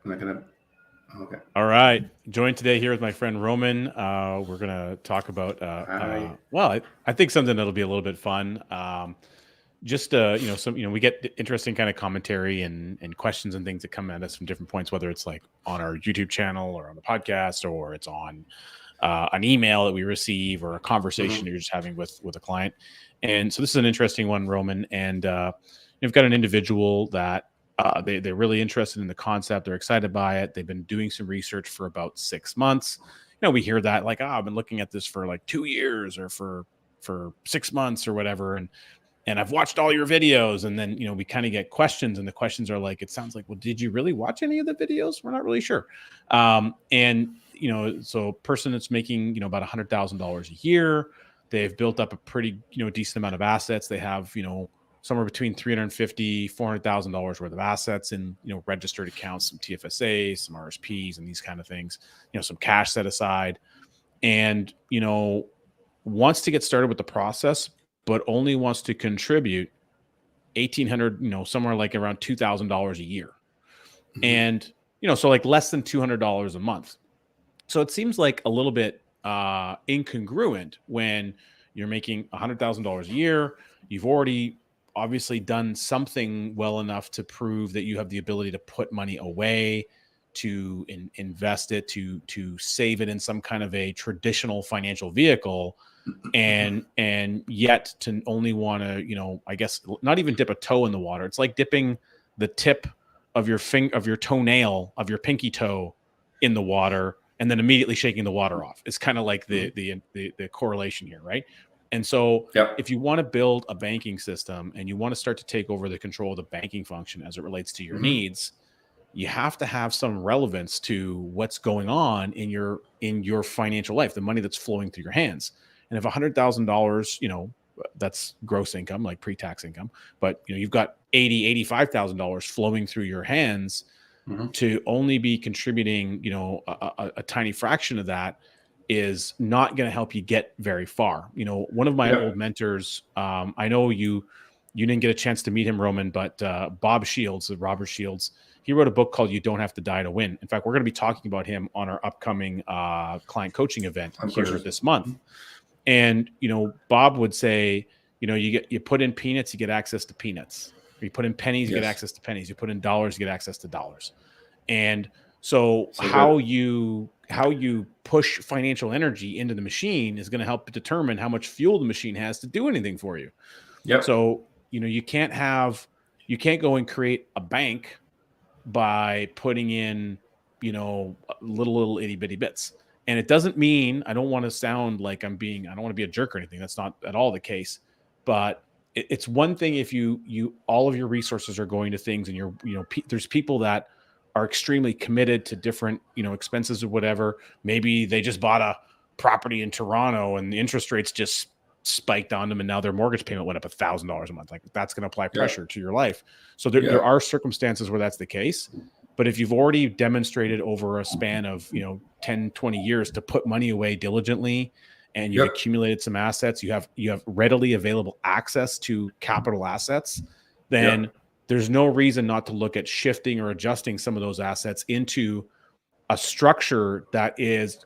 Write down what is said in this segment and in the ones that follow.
I'm not gonna. Okay. All right. Joined today here with my friend Roman. We're going to talk about, Hi. I think something that'll be a little bit fun. Just, we get interesting kind of commentary and questions and things that come at us from different points, whether it's like on our YouTube channel or on the podcast, or it's on an email that we receive or a conversation Hmm. you're just having with a client. And so this is an interesting one, Roman. And you've got an individual that they're really interested in the concept. They're excited by it. They've been doing some research for about 6 months. We hear that like, I've been looking at this for like 2 years or for 6 months or whatever. And I've watched all your videos. And then, we kind of get questions, and the questions are like, it sounds like, well, did you really watch any of the videos? We're not really sure. And, so person that's making, about $100,000 a year, they've built up a pretty, decent amount of assets. They have, somewhere between $350,000, $400,000 worth of assets in, registered accounts, some TFSA, some RSPs, and these kind of things, some cash set aside. And, wants to get started with the process, but only wants to contribute 1,800, somewhere like around $2,000 a year. Hmm. And, so like less than $200 a month. So it seems like a little bit incongruent when you're making $100,000 a year. You've already obviously done something well enough to prove that you have the ability to put money away, to invest it, to save it in some kind of a traditional financial vehicle, and yet to only want to, I guess not even dip a toe in the water. It's like dipping the tip of your toenail, of your pinky toe, in the water, and then immediately shaking the water off. It's kind of like Hmm. the correlation here, right? And so Yep. if you want to build a banking system and you want to start to take over the control of the banking function as it relates to your Hmm. needs, you have to have some relevance to what's going on in your financial life, the money that's flowing through your hands. And if $100,000, that's gross income, like pre-tax income, but you've got $85,000 flowing through your hands, Hmm. to only be contributing, a tiny fraction of that is not going to help you get very far. One of my old Yep. mentors, I know you didn't get a chance to meet him, Roman, but Bob Shields, Robert Shields, he wrote a book called "You Don't Have to Die to Win." In fact, we're going to be talking about him on our upcoming client coaching event I'm here conscious. this month. And Bob would say, you put in peanuts, you get access to peanuts. You put in pennies, you get Yes. access to pennies. You put in dollars, you get access to dollars. And so So good. how you push financial energy into the machine is going to help determine how much fuel the machine has to do anything for you. Yep. So, you can't go and create a bank by putting in, little itty bitty bits. And it doesn't mean, I don't want to sound like I don't want to be a jerk or anything. That's not at all the case. But it's one thing if all of your resources are going to things, and there's people that are extremely committed to different, expenses or whatever. Maybe they just bought a property in Toronto and the interest rates just spiked on them, and now their mortgage payment went up $1,000 a month. Like, that's going to apply Yep. pressure to your life. So there Yeah. are circumstances where that's the case. But if you've already demonstrated over a span of 10, 20 years to put money away diligently, and you've Yep. accumulated some assets, you have readily available access to capital assets, then Yep. there's no reason not to look at shifting or adjusting some of those assets into a structure that is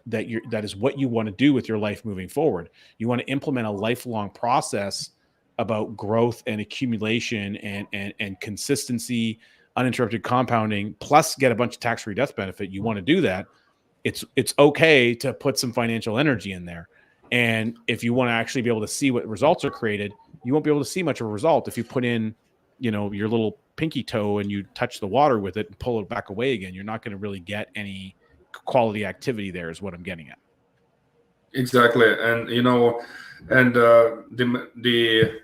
what you want to do with your life moving forward. You want to implement a lifelong process about growth and accumulation and consistency, uninterrupted compounding, plus get a bunch of tax-free death benefit. You want to do that. It's okay to put some financial energy in there. And if you want to actually be able to see what results are created, you won't be able to see much of a result if you put in, your little pinky toe and you touch the water with it and pull it back away again. You're not going to really get any quality activity there, is what I'm getting at. Exactly. And and the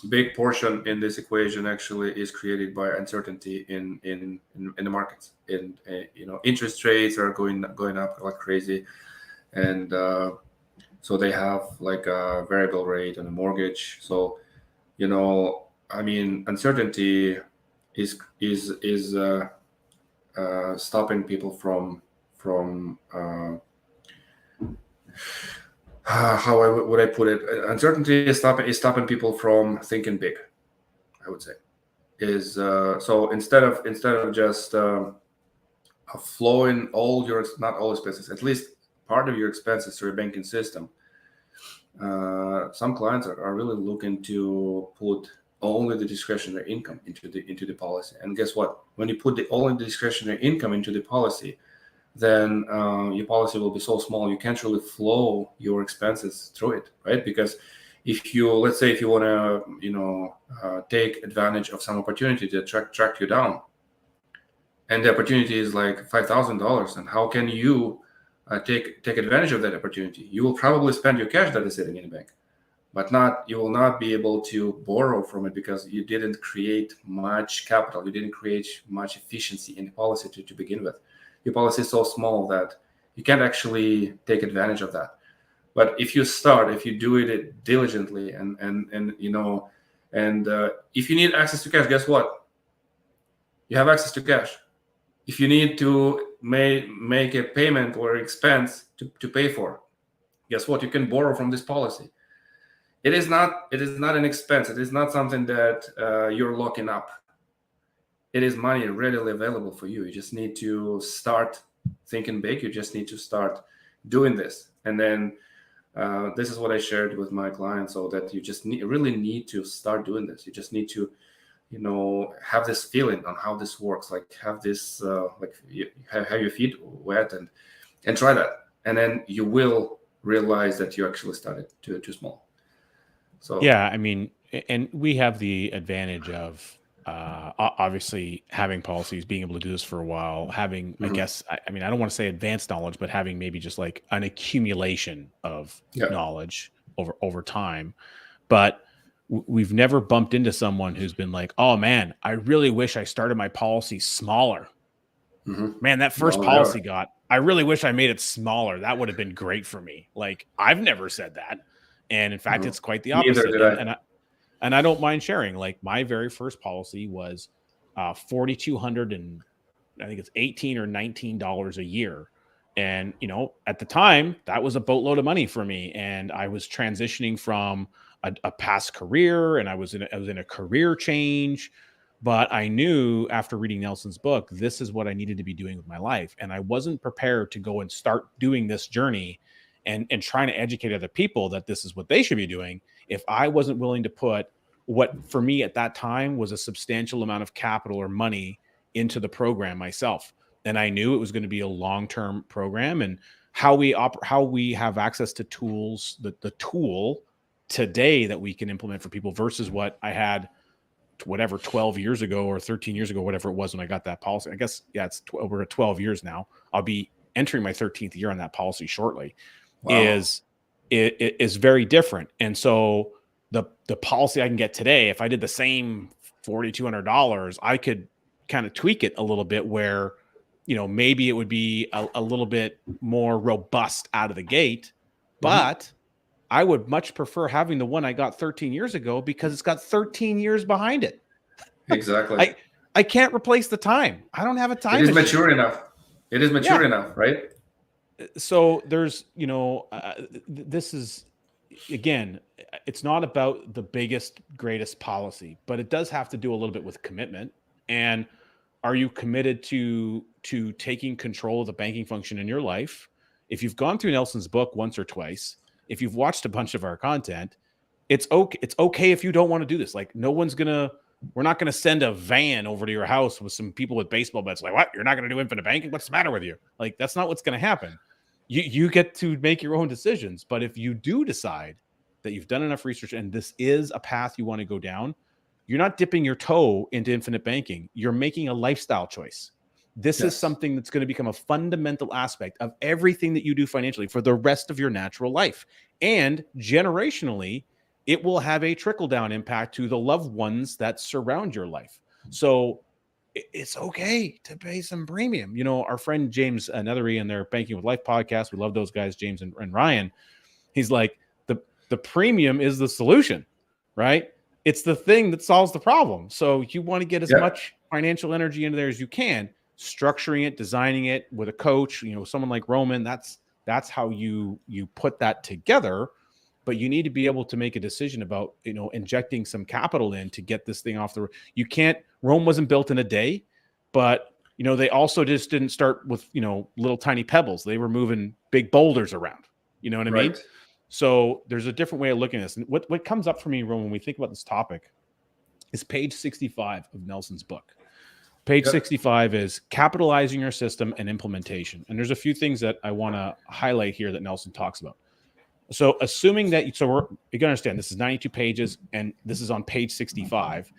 big portion in this equation actually is created by uncertainty in the markets. In interest rates are going up like crazy, and so they have like a variable rate on a mortgage. So I mean, uncertainty is stopping people from how would I put it? Uncertainty is stopping people from thinking big. I would say is so instead of just flowing all your, not all expenses, at least part of your expenses through a banking system, some clients are really looking to put only the discretionary income into the policy. And guess what? When you put the only discretionary income into the policy, then your policy will be so small you can't really flow your expenses through it, right? Because if you, let's say, if you want to, take advantage of some opportunity to track you down, and the opportunity is like $5,000, and how can you take advantage of that opportunity? You will probably spend your cash that is sitting in the bank, but you will not be able to borrow from it because you didn't create much capital. You didn't create much efficiency in the policy to begin with. Your policy is so small that you can't actually take advantage of that. But if you do it diligently, and if you need access to cash, guess what? You have access to cash. If you need to make a payment or expense to pay for, guess what? You can borrow from this policy. It is not an expense. It is not something that you're locking up. It is money readily available for you. You just need to start thinking big. You just need to start doing this. And then this is what I shared with my clients, so that you just really need to start doing this. You just need to, have this feeling on how this works. Like have this, have your feet wet and try that. And then you will realize that you actually started too small. So yeah, I mean, and we have the advantage of obviously having policies, being able to do this for a while, having, I guess, I mean, I don't want to say advanced knowledge, but having maybe just like an accumulation of knowledge over time. But we've never bumped into someone who's been like, oh man, I really wish I started my policy smaller. Man, that first policy I really wish I made it smaller. That would have been great for me. Like, I've never said that. And in fact, it's quite the opposite. And I don't mind sharing. Like, my very first policy was $4,200, and I think it's $18 or $19 a year. And, at the time, that was a boatload of money for me. And I was transitioning from a past career, and I was in a career change. But I knew after reading Nelson's book, this is what I needed to be doing with my life. And I wasn't prepared to go and start doing this journey and trying to educate other people that this is what they should be doing if I wasn't willing to put what for me at that time was a substantial amount of capital or money into the program myself. And I knew it was going to be a long-term program, and how we have access to tools, the tool today that we can implement for people versus what I had, whatever, 12 years ago or 13 years ago, whatever it was when I got that policy. I guess, it's we're at 12 years now. I'll be entering my 13th year on that policy shortly. Wow. is very different. And so the policy I can get today, if I did the same $4,200, I could kind of tweak it a little bit where, maybe it would be a little bit more robust out of the gate, but I would much prefer having the one I got 13 years ago because it's got 13 years behind it. Exactly. I can't replace the time. I don't have a time. It is mature enough. It is mature enough, right? So there's, this is, again, it's not about the biggest, greatest policy, but it does have to do a little bit with commitment. And are you committed to taking control of the banking function in your life? If you've gone through Nelson's book once or twice, if you've watched a bunch of our content, it's okay if you don't want to do this. Like, we're not going to send a van over to your house with some people with baseball bats. Like, what? You're not going to do infinite banking? What's the matter with you? Like, that's not what's going to happen. You get to make your own decisions. But if you do decide that you've done enough research and this is a path you want to go down, you're not dipping your toe into infinite banking. You're making a lifestyle choice. This is something that's going to become a fundamental aspect of everything that you do financially for the rest of your natural life. And generationally, it will have a trickle-down impact to the loved ones that surround your life. So it's okay to pay some premium. Our friend James Nethery and their Banking with Life podcast, we love those guys, James and Ryan. He's like, the premium is the solution, right? It's the thing that solves the problem. So you want to get as much financial energy into there as you can, structuring it, designing it with a coach, someone like Roman. That's how you put that together. But you need to be able to make a decision about, injecting some capital in to get this thing off the road. You can't, Rome wasn't built in a day, but They also just didn't start with, little tiny pebbles. They were moving big boulders around. You know what I mean? Right. So there's a different way of looking at this. And what comes up for me, Ron, when we think about this topic is page 65 of Nelson's book. Page 65 is capitalizing your system and implementation. And there's a few things that I want to highlight here that Nelson talks about. So assuming that, you can understand this is 92 pages and this is on page 65.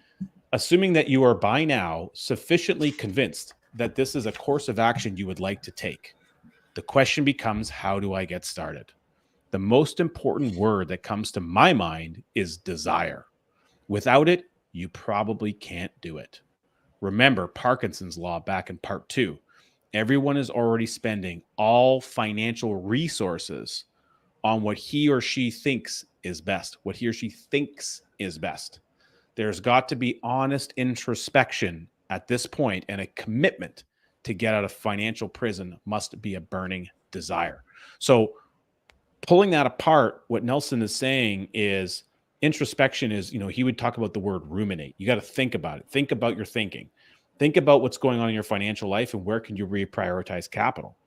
Assuming that you are by now sufficiently convinced that this is a course of action you would like to take, the question becomes, how do I get started? The most important word that comes to my mind is desire. Without it, you probably can't do it. Remember Parkinson's law back in part 2. Everyone is already spending all financial resources on what he or she thinks is best, what he or she thinks is best. There's got to be honest introspection at this point, and a commitment to get out of financial prison must be a burning desire. So pulling that apart, what Nelson is saying is introspection is, he would talk about the word ruminate. You got to think about it. Think about your thinking. Think about what's going on in your financial life and where can you reprioritize capital?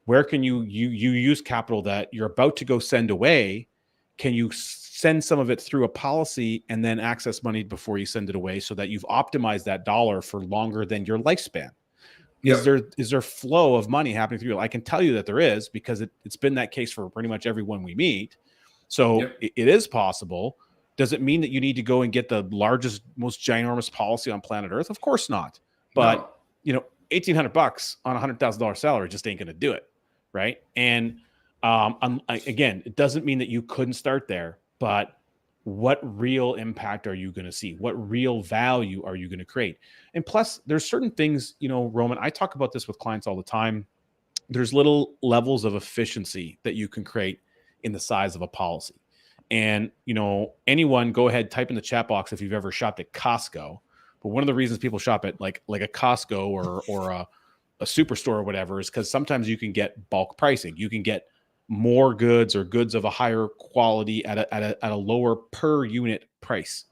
Where can you use capital that you're about to go send away? Can you send some of it through a policy and then access money before you send it away so that you've optimized that dollar for longer than your lifespan? Is there flow of money happening through? I can tell you that there is, because it's been that case for pretty much everyone we meet. So it is possible. Does it mean that you need to go and get the largest, most ginormous policy on planet Earth? Of course not. But, $1,800 on $100,000 salary just ain't going to do it. Right. And again, it doesn't mean that you couldn't start there, but what real impact are you going to see? What real value are you going to create? And plus, there's certain things, Roman, I talk about this with clients all the time. There's little levels of efficiency that you can create in the size of a policy. And, anyone, go ahead, type in the chat box if you've ever shopped at Costco. But one of the reasons people shop at like a Costco or a superstore or whatever is because sometimes you can get bulk pricing. You can get more goods or goods of a higher quality at a lower per unit price.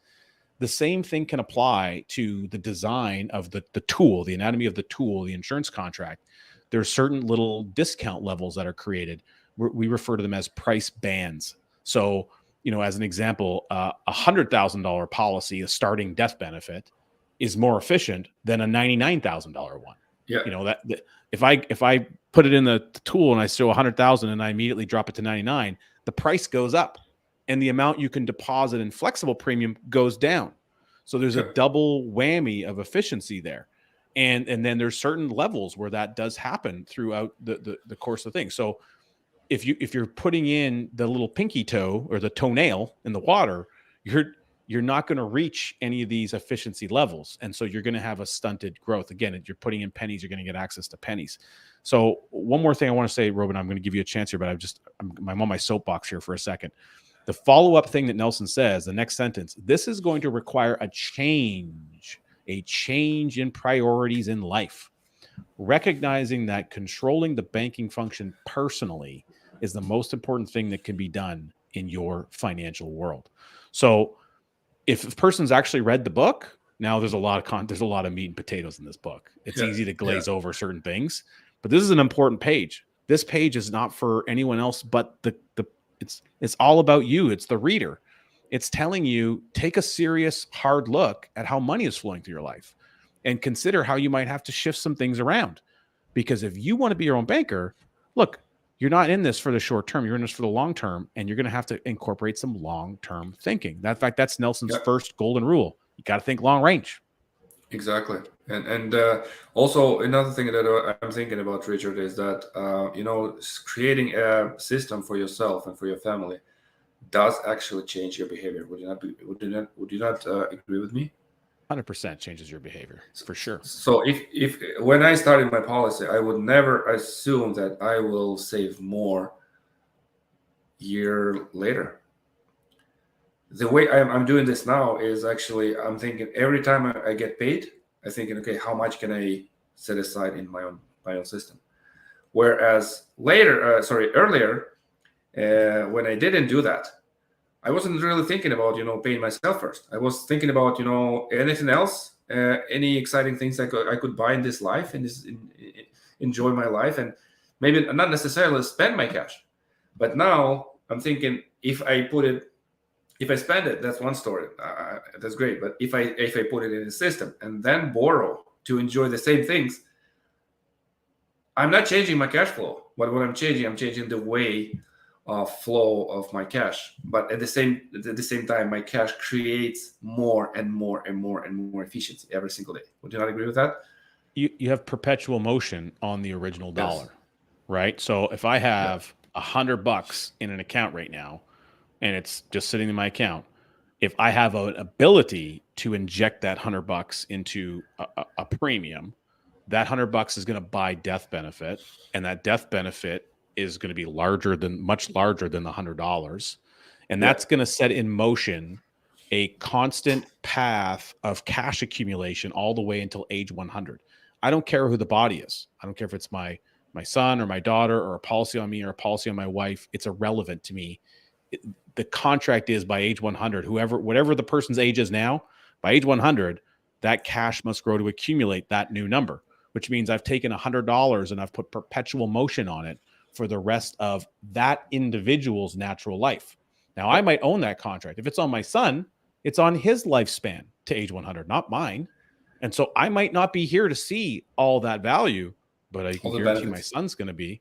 The same thing can apply to the design of the tool, the anatomy of the tool, the insurance contract. There are certain little discount levels that are created. We refer to them as price bands. So, as an example, a $100,000 policy, a starting death benefit, is more efficient than a $99,000 one. Yeah. That if I put it in the tool and I show 100,000 and I immediately drop it to 99, the price goes up and the amount you can deposit in flexible premium goes down. So there's a double whammy of efficiency there. And then there's certain levels where that does happen throughout the course of things. So if you're putting in the little pinky toe or the toenail in the water, you're not going to reach any of these efficiency levels. And so you're going to have a stunted growth. Again, if you're putting in pennies, you're going to get access to pennies. So one more thing I want to say, Robin, I'm going to give you a chance here, but I'm on my soapbox here for a second. The follow-up thing that Nelson says, the next sentence, this is going to require a change in priorities in life. Recognizing that controlling the banking function personally is the most important thing that can be done in your financial world. So if a person's actually read the book, now there's a lot of meat and potatoes in this book. It's easy to glaze over certain things, but this is an important page. This page is not for anyone else but it's all about you. It's the reader. It's telling you, take a serious, hard look at how money is flowing through your life and consider how you might have to shift some things around. Because if you want to be your own banker, look, you're not in this for the short term. You're in this for the long term, and you're going to have to incorporate some long-term thinking. In fact, that's Nelson's first golden rule. You got to think long range. Exactly. And also another thing that I'm thinking about, Richard, is that, creating a system for yourself and for your family does actually change your behavior. Would you not agree with me? 100% changes your behavior, for sure. So if when I started my policy, I would never assume that I will save more year later. The way I'm doing this now is actually, I'm thinking every time I get paid, I'm thinking, okay, how much can I set aside in my own system? Whereas earlier, when I didn't do that, I wasn't really thinking about, paying myself first. I was thinking about, anything else any exciting things I could buy in this life and enjoy my life, and maybe not necessarily spend my cash. But now I'm thinking, if I spend it, that's one story. That's great. But if I put it in a system and then borrow to enjoy the same things, I'm not changing my cash flow. But what I'm changing the way of flow of my cash. But at the same time, my cash creates more and more and more and more efficiency every single day. Would you not agree with that? You have perpetual motion on the original dollar, right? So if I have $100 in an account right now, and it's just sitting in my account, if I have an ability to inject that $100 into a premium, that $100 is going to buy death benefit, and that death benefit is going to be much larger than the $100, and that's going to set in motion a constant path of cash accumulation all the way until age 100. I don't care who the body is. I don't care if it's my son or my daughter or a policy on me or a policy on my wife. It's irrelevant to me. The contract is by age 100, whatever the person's age is now, by age 100, that cash must grow to accumulate that new number, which means I've taken $100 and I've put perpetual motion on it for the rest of that individual's natural life. Now, I might own that contract. If it's on my son, it's on his lifespan to age 100, not mine. And so I might not be here to see all that value, but I can guarantee my son's going to be.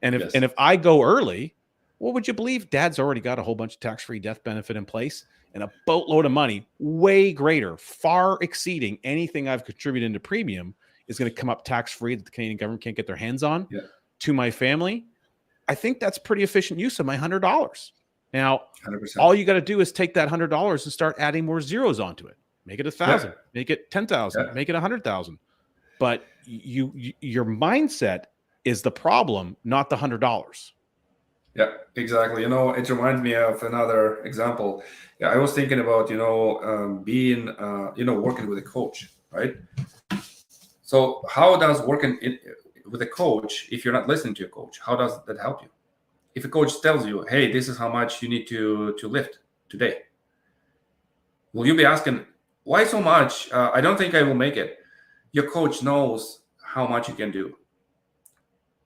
And if I go early, what would you believe? Dad's already got a whole bunch of tax-free death benefit in place and a boatload of money, way greater, far exceeding anything I've contributed into premium, is going to come up tax-free that the Canadian government can't get their hands on to my family. I think that's pretty efficient use of my $100. Now, 100%. All you got to do is take that $100 and start adding more zeros onto it. Make it 1,000, make it 10,000, make it 100,000. But your mindset is the problem, not the $100. Yeah, exactly. It reminds me of another example. Yeah, I was thinking about being working with a coach, right? So how does working with a coach, if you're not listening to a coach, how does that help you? If a coach tells you, hey, this is how much you need to lift today, will you be asking, why so much? I don't think I will make it. Your coach knows how much you can do.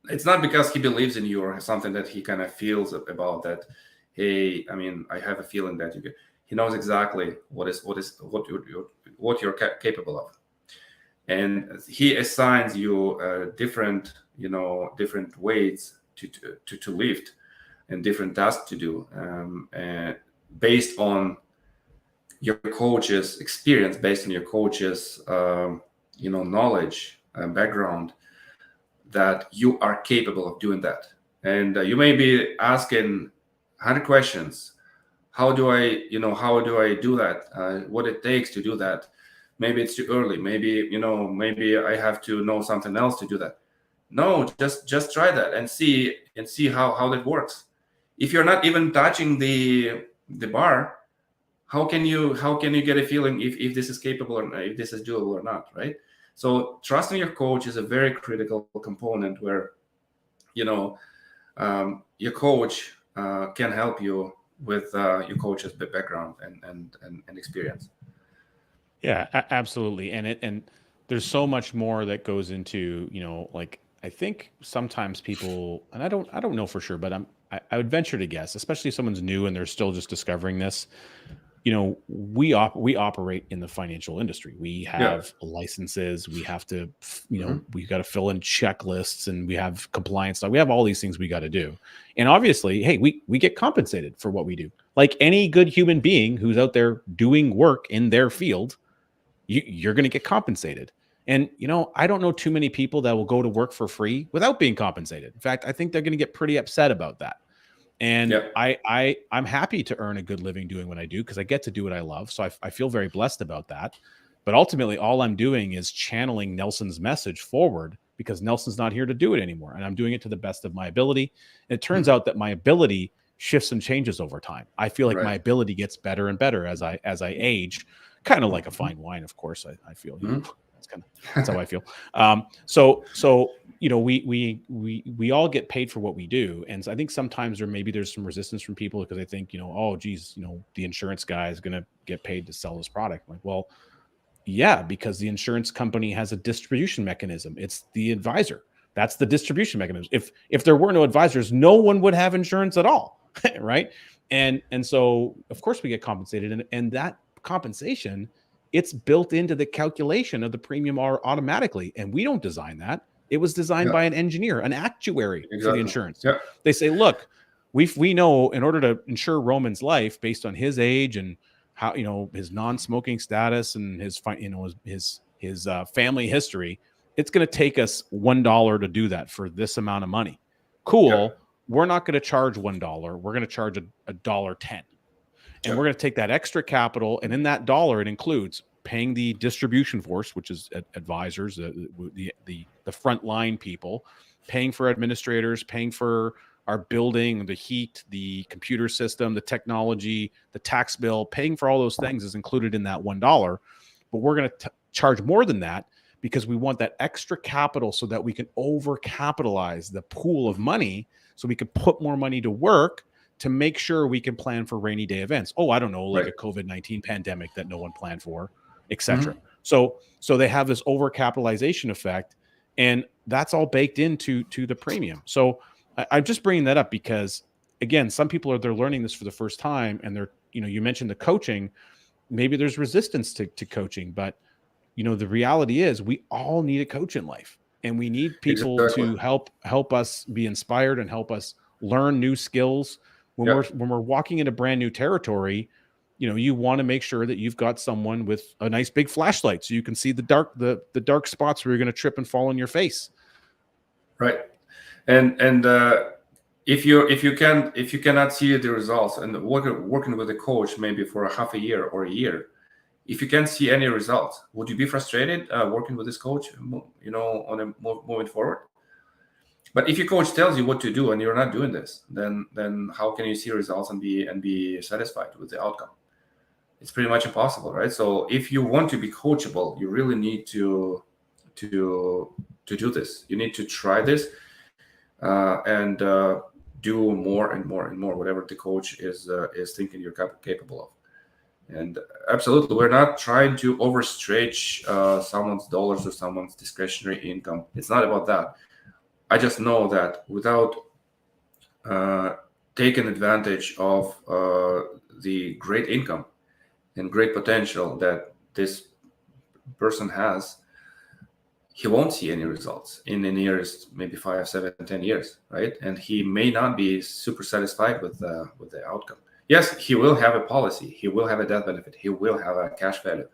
It's not because he believes in you or something that he kind of feels about that. Hey, I have a feeling that you can. He knows exactly what you're capable of, and he assigns you different weights to lift and different tasks to do, and based on your coach's experience, based on your coach's knowledge and background, that you are capable of doing that. And you may be asking 100 questions. How do I do that? What it takes to do that? Maybe it's too early. Maybe I have to know something else to do that. No, just try that and see how that works. If you're not even touching the bar, how can you get a feeling if this is capable or not, if this is doable or not, right? So trusting your coach is a very critical component where, your coach can help you with your coach's background and experience. Yeah, absolutely. And there's so much more that goes into, I think sometimes people, and I don't know for sure, but I would venture to guess, especially if someone's new and they're still just discovering this. We operate in the financial industry. We have licenses. We have to, we got to fill in checklists, and we have compliance. We have all these things we got to do. And obviously, hey, we get compensated for what we do. Like any good human being who's out there doing work in their field, you're going to get compensated. And, I don't know too many people that will go to work for free without being compensated. In fact, I think they're going to get pretty upset about that. And I'm happy to earn a good living doing what I do because I get to do what I love. So I feel very blessed about that. But ultimately, all I'm doing is channeling Nelson's message forward because Nelson's not here to do it anymore. And I'm doing it to the best of my ability. And it turns out that my ability shifts and changes over time. I feel like my ability gets better and better as I age, kind of like a fine wine, of course. I feel that's how I feel. So we all get paid for what we do. And so I think sometimes there's some resistance from people because they think, oh, geez, the insurance guy is going to get paid to sell this product. I'm like, well, Yeah, because the insurance company has a distribution mechanism. It's the advisor. That's the distribution mechanism. If there were no advisors, no one would have insurance at all, right? And so of course we get compensated, and that compensation, it's built into the calculation of the premium automatically, and we don't design that. It was designed by an engineer, an actuary for the insurance. Yeah. They say, look, we know in order to insure Roman's life based on his age and how, his non-smoking status and his family history, it's going to take us $1 to do that for this amount of money. Cool. Yeah. We're not going to charge $1. We're going to charge $1.10. And we're going to take that extra capital, and in that dollar, it includes paying the distribution force, which is advisors, the frontline people, paying for administrators, paying for our building, the heat, the computer system, the technology, the tax bill, paying for all those things is included in that $1. But we're going to charge more than that because we want that extra capital so that we can overcapitalize the pool of money, so we can put more money to work to make sure we can plan for rainy day events. Oh, I don't know, like a COVID-19 pandemic that no one planned for, etc. Mm-hmm. So they have this overcapitalization effect, and that's all baked into the premium. So I'm just bringing that up because, again, some people they're learning this for the first time, and they're, you mentioned the coaching. Maybe there's resistance to coaching, but the reality is we all need a coach in life, and we need people to help us be inspired and help us learn new skills. When we're walking into brand new territory, you want to make sure that you've got someone with a nice big flashlight so you can see the dark spots where you're going to trip and fall on your face. Right. And if you cannot see the results, and working with a coach maybe for a half a year or a year, if you can't see any results, would you be frustrated working with this coach, moving forward? But if your coach tells you what to do and you're not doing this, then how can you see results and be satisfied with the outcome? It's pretty much impossible, right? So if you want to be coachable, you really need to do this. You need to try this. And do more and more and more, whatever the coach is thinking you're capable of. And absolutely, we're not trying to overstretch someone's dollars or someone's discretionary income. It's not about that. I just know that without taking advantage of the great income and great potential that this person has, he won't see any results in the nearest maybe 5, 7, 10 years, right? And he may not be super satisfied with the outcome. Yes, he will have a policy, he will have a death benefit, he will have a cash value,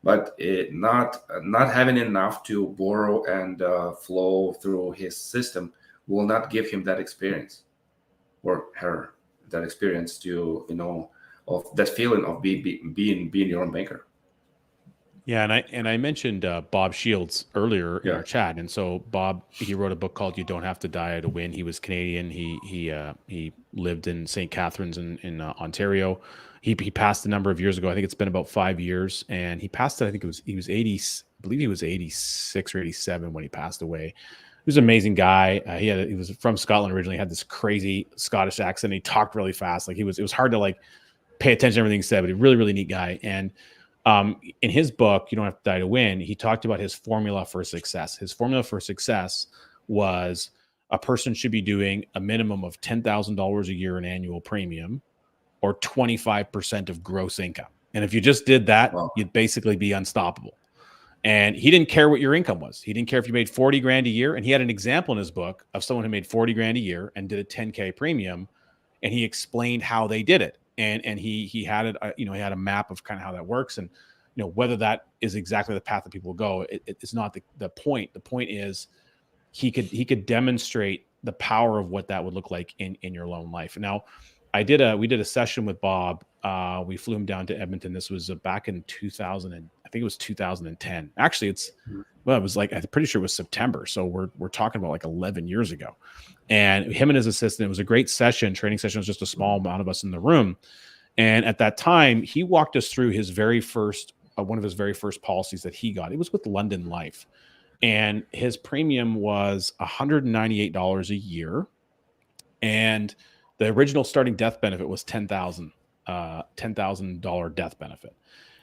but not having enough to borrow and flow through his system will not give him that experience, or her that experience to of that feeling of being your own banker. Yeah, and I mentioned Bob Shiels earlier in our chat, and so Bob, he wrote a book called "You Don't Have to Die to Win." He was Canadian. He lived in St. Catharines in Ontario. He passed a number of years ago. I think it's been about 5 years, and he passed it. I think he was 80. I believe he was 86 or 87 when he passed away. He was an amazing guy. He was from Scotland originally. Had this crazy Scottish accent. He talked really fast. Like it was hard to pay attention to everything he said, but a really, really neat guy. And in his book, You Don't Have to Die to Win, he talked about his formula for success. His formula for success was a person should be doing a minimum of $10,000 a year in annual premium, or 25% of gross income. And if you just did that, you'd basically be unstoppable. And he didn't care what your income was. He didn't care if you made 40 grand a year. And he had an example in his book of someone who made 40 grand a year and did a 10K premium. And he explained how they did it. And he had it, he had a map of kind of how that works. And, whether that is exactly the path that people go, it's not the point. The point is he could demonstrate the power of what that would look like in your own life. Now, we did a session with Bob. We flew him down to Edmonton. This was back in 2000, and I think it was 2010. Actually, it was I'm pretty sure it was September. So we're talking about 11 years ago. And him and his assistant, it was a great session. Training session was just a small amount of us in the room. And at that time, he walked us through his very first, one of his very first policies that he got. It was with London Life. And his premium was $198 a year. And the original starting death benefit was $10,000 death benefit.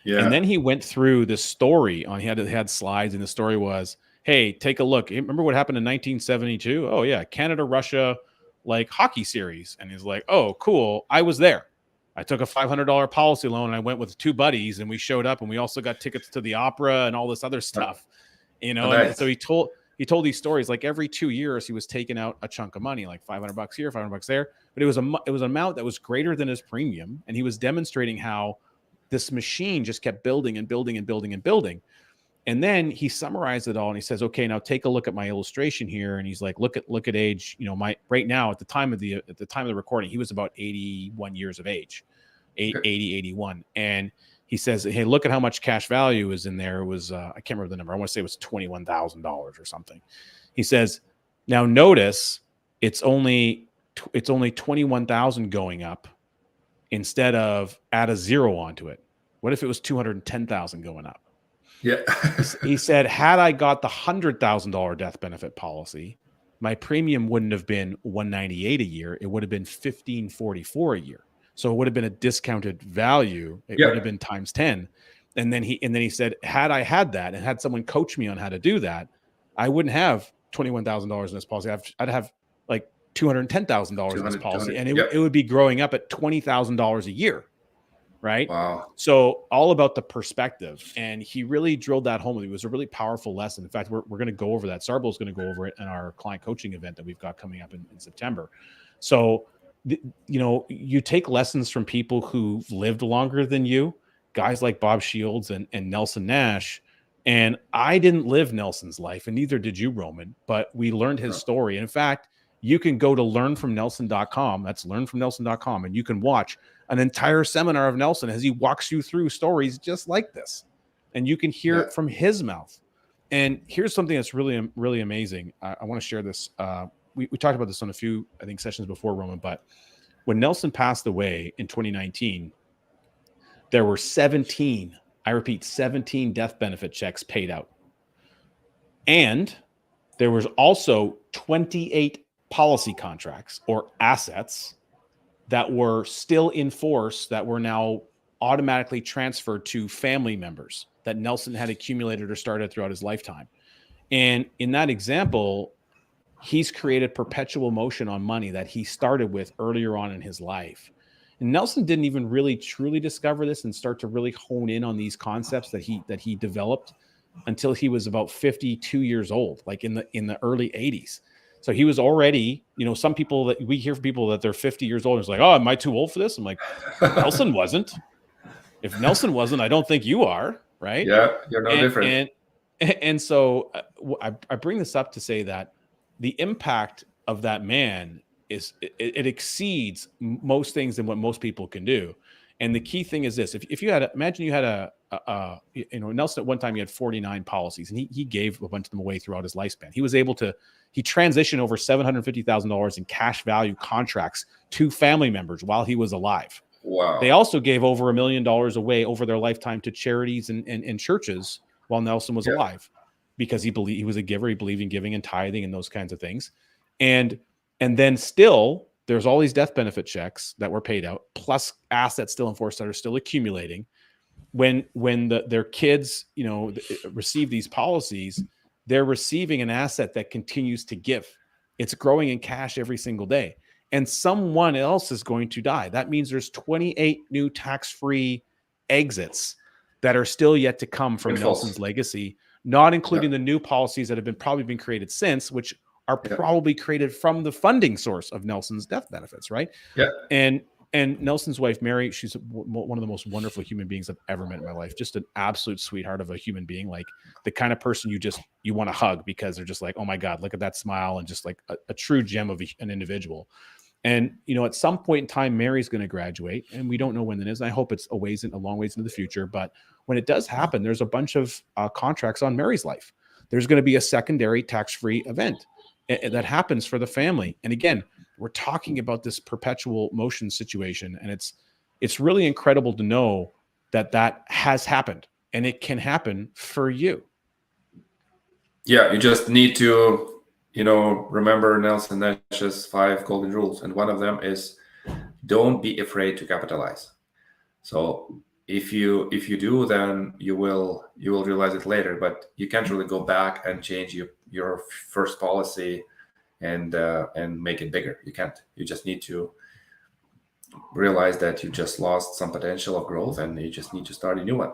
Yeah. And then he went through the story on, he had slides, and the story was, hey, take a look. Remember what happened in 1972? Oh yeah, Canada, Russia, like hockey series. And he's like, oh, cool. I was there. I took a $500 policy loan and I went with 2 buddies and we showed up and we also got tickets to the opera and all this other stuff, you know? Nice. And so he told these stories. Like every 2 years he was taking out a chunk of money, like $500 here, $500 there, but it was an amount that was greater than his premium. And he was demonstrating how this machine just kept building and building and building and building. And then he summarized it all and he says, okay, now take a look at my illustration here. And he's like, look at age, you know, right now at the time of the recording, he was about 81 years of age, 80, 81. And he says, hey, look at how much cash value is in there. It was, I can't remember the number. I want to say it was $21,000 or something. He says, now notice it's only 21,000 going up instead of add a 0 onto it. What if it was 210,000 going up? Yeah. He said, had I got the $100,000 death benefit policy, my premium wouldn't have been $198 a year. It would have been $1,544 a year. So it would have been a discounted value. It would have been times 10. And then he said, had I had that and had someone coach me on how to do that, I wouldn't have $21,000 in this policy. I'd have like $210,000 in this policy, and it would be growing up at $20,000 a year. Right. Wow. So all about the perspective. And he really drilled that home. It was a really powerful lesson. In fact, we're going to go over that. Sarbo is going to go over it in our client coaching event that we've got coming up in September. So, you know, you take lessons from people who've lived longer than you, guys like Bob Shields and Nelson Nash. And I didn't live Nelson's life, and neither did you, Roman, but we learned his story. And in fact, you can go to learnfromnelson.com. That's learnfromnelson.com. And you can watch an entire seminar of Nelson as he walks you through stories just like this. And you can hear it from his mouth. And here's something that's really, really amazing. I want to share this. We talked about this on a few, I think, sessions before, Roman, but when Nelson passed away in 2019, there were 17, I repeat, 17 death benefit checks paid out. And there was also 28 policy contracts or assets that were still in force that were now automatically transferred to family members that Nelson had accumulated or started throughout his lifetime. And in that example, he's created perpetual motion on money that he started with earlier on in his life. And Nelson didn't even really truly discover this and start to really hone in on these concepts that he developed until he was about 52 years old, like in the early 80s. So he was already, you know, some people that we hear from people that they're 50 years old. And it's like, oh, am I too old for this? I'm like, Nelson wasn't. If Nelson wasn't, I don't think you are, right? Yeah, you're no different. And so I bring this up to say that the impact of that man is it exceeds most things than what most people can do. And the key thing is this: if you had, imagine you had Nelson at one time he had 49 policies, and he gave a bunch of them away throughout his lifespan. He was able to transitioned over $750,000 in cash value contracts to family members while he was alive. Wow. They also gave over $1 million away over their lifetime to charities and churches while Nelson was alive, because he was a giver. He believed in giving and tithing and those kinds of things. And then still there's all these death benefit checks that were paid out, plus assets still in force that are still accumulating. When their kids, you know, receive these policies, they're receiving an asset that continues to give. It's growing in cash every single day. And someone else is going to die. That means there's 28 new tax-free exits that are still yet to come from Nelson's legacy, not including the new policies that have probably been created since, which are probably created from the funding source of Nelson's death benefits, right? Yeah. And Nelson's wife, Mary, she's one of the most wonderful human beings I've ever met in my life. Just an absolute sweetheart of a human being, like the kind of person you want to hug because they're just like, oh my God, look at that smile, and just like a true gem of an individual. And, you know, at some point in time, Mary's going to graduate, and we don't know when that is. And I hope it's a long ways into the future. But when it does happen, there's a bunch of contracts on Mary's life. There's going to be a secondary tax-free event that happens for the family. And again, we're talking about this perpetual motion situation, and it's really incredible to know that has happened, and it can happen for you. Yeah, you just need to, you know, remember Nelson Nash's 5 golden rules, and one of them is don't be afraid to capitalize. So if you do, then you will realize it later, but you can't really go back and change your first policy and make it bigger. You can't. You just need to realize that you just lost some potential of growth, and you just need to start a new one.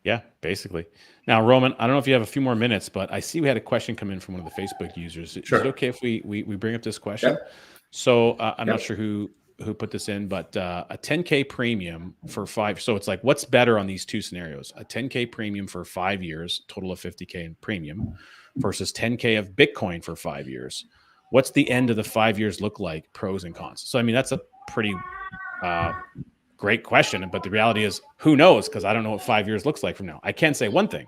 Yeah, basically. Now, Roman, I don't know if you have a few more minutes, but I see we had a question come in from one of the Facebook users. Sure. Is it okay if we bring up this question? Yep. So I'm not sure who put this in, but a 10K premium for 5. So it's like, what's better on these two scenarios? A 10K premium for 5 years, total of 50K in premium, versus 10K of Bitcoin for 5 years. What's the end of the 5 years look like? Pros and cons. So I mean, that's a pretty great question, but the reality is, who knows? Because I don't know what 5 years looks like from now. I can say one thing: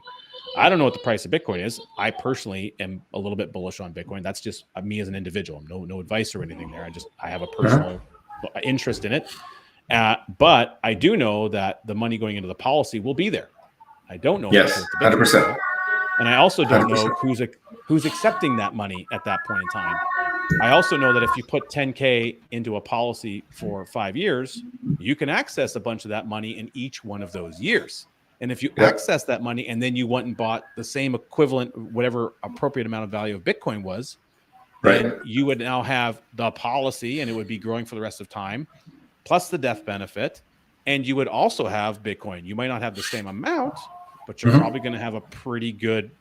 I don't know what the price of Bitcoin is. I personally am a little bit bullish on Bitcoin. That's just me as an individual. No advice or anything there. I have a personal interest in it. But I do know that the money going into the policy will be there. I don't know. Yes, 100%. And I also don't 100%. know who's accepting that money at that point in time. I also know that if you put 10K into a policy for 5 years, you can access a bunch of that money in each one of those years. And if you access that money and then you went and bought the same equivalent, whatever appropriate amount of value of Bitcoin was, then you would now have the policy and it would be growing for the rest of time, plus the death benefit. And you would also have Bitcoin. You might not have the same amount, but you're probably going to have a pretty good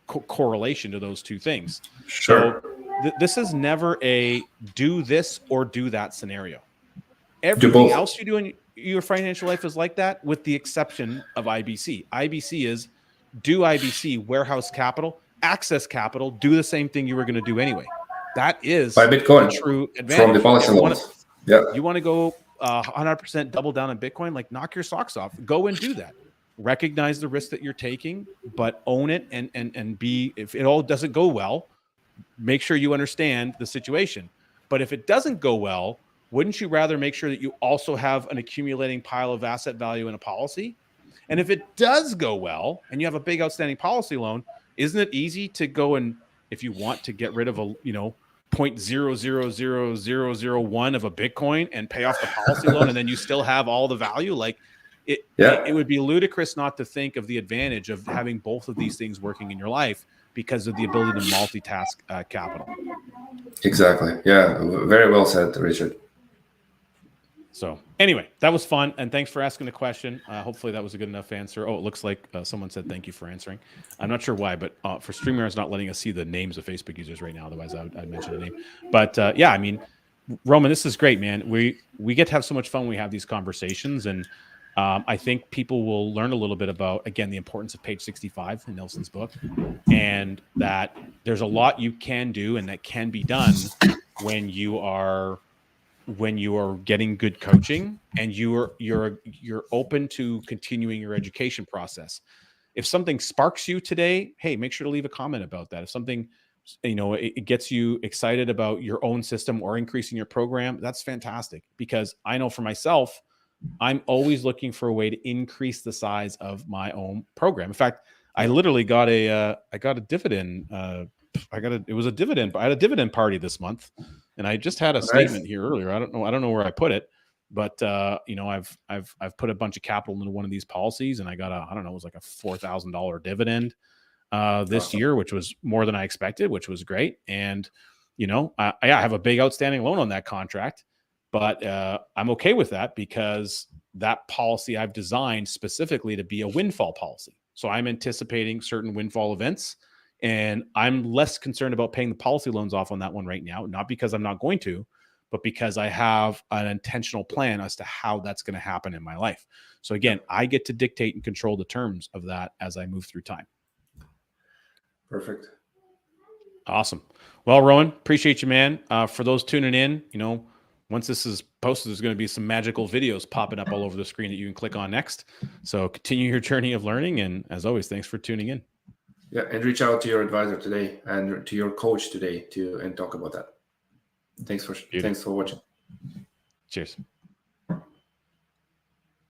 correlation to those two things. Sure. So this is never a do this or do that scenario. Everything else you do in your financial life is like that, with the exception of IBC. IBC is do IBC, warehouse capital, access capital, do the same thing you were going to do anyway. That is buy Bitcoin the true advantage. From the policy loans. You want to go 100% double down on Bitcoin, like knock your socks off. Go and do that. Recognize the risk that you're taking, but own it and be, if it all doesn't go well, make sure you understand the situation. But if it doesn't go well, wouldn't you rather make sure that you also have an accumulating pile of asset value in a policy? And if it does go well and you have a big outstanding policy loan, isn't it easy to go and, if you want to get rid of a, 0.000001 of a Bitcoin and pay off the policy loan, and then you still have all the value? Like it would be ludicrous not to think of the advantage of having both of these things working in your life, because of the ability to multitask capital. Exactly. Yeah. Very well said, Richard. So anyway, that was fun. And thanks for asking the question. Hopefully that was a good enough answer. Oh, it looks like someone said thank you for answering. I'm not sure why, but for StreamYard, it's not letting us see the names of Facebook users right now. Otherwise, I'd mention the name. But yeah, I mean, Roman, this is great, man. We get to have so much fun when we have these conversations. And I think people will learn a little bit about, again, the importance of page 65 in Nelson's book, and that there's a lot you can do and that can be done when you are getting good coaching and you're open to continuing your education process. If something sparks you today, hey, make sure to leave a comment about that. If something, it gets you excited about your own system or increasing your program, that's fantastic. Because I know for myself, I'm always looking for a way to increase the size of my own program. In fact, I literally got a dividend. It was a dividend. I had a dividend party this month, and I just had a statement here earlier. I don't know where I put it, but I've put a bunch of capital into one of these policies, and I got it was like a $4,000 dividend this year, which was more than I expected, which was great. And I have a big outstanding loan on that contract. But I'm okay with that, because that policy I've designed specifically to be a windfall policy. So I'm anticipating certain windfall events, and I'm less concerned about paying the policy loans off on that one right now, not because I'm not going to, but because I have an intentional plan as to how that's going to happen in my life. So again, I get to dictate and control the terms of that as I move through time. Perfect. Awesome. Well, Rowan, appreciate you, man. For those tuning in, once this is posted, there's going to be some magical videos popping up all over the screen that you can click on next. So continue your journey of learning. And as always, thanks for tuning in. Yeah. And reach out to your advisor today and to your coach today and talk about that. Thanks for watching. Cheers.